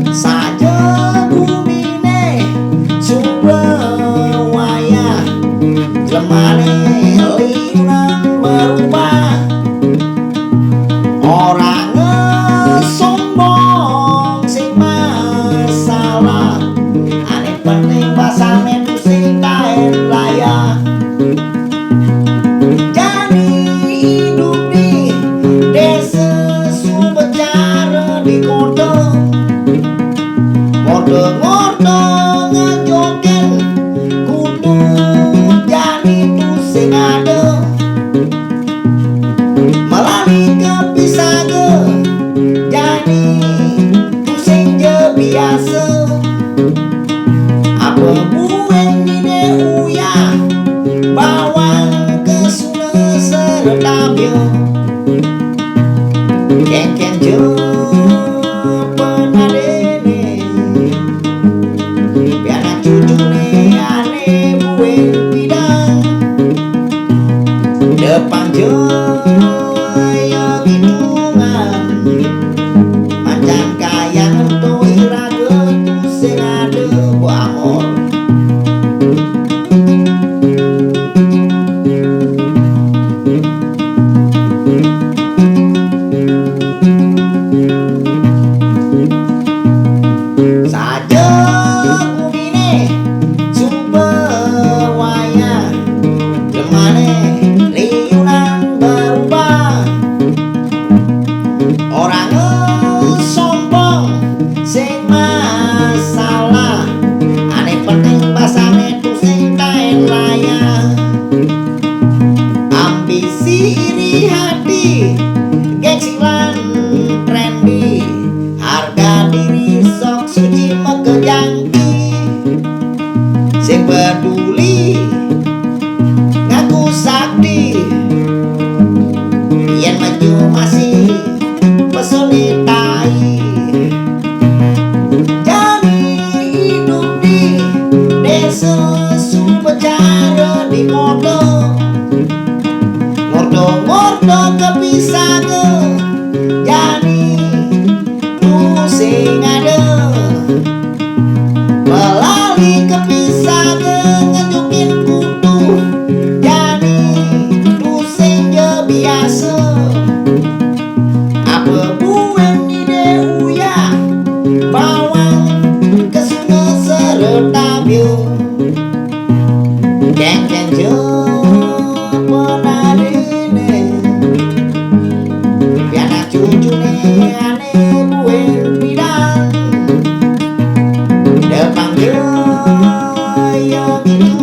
saja bumine sumber wayah lemane liuran berubah orang sombong sing masalah ane penting basane sing kae layah jadi hidup di desa sumber cara di kota ngordo ngejokin kudu jadi tu sing ada melani kepisah ke jadi tu sing je biasa apa bueng di uya bawang ke suna seredapnya kengken je penadene biar cucu ne ane bueng bidang depan je ya gidungan mancan kaya untuk iraga tu sing ada buah amor saja bumine sumber wayah lemane liuran berubah orang sombong sing masalah ane penting basane tu sing kae layah ambisi iri hati gengsi lan trendy harga diri sok suci mekejangki sing peduli ngaku sakti yen maju masih pesonitai jadi hidup di desa sumber cara di ngordo kepisah ke jadi tu sing ada melalui kepisah ke ngejukin kudu jadi tu sing je biasa apa bueng di uya bawang ke suna seredapnya kengken je penadene biar cucu ne ane bueng bidang depan je ya gitu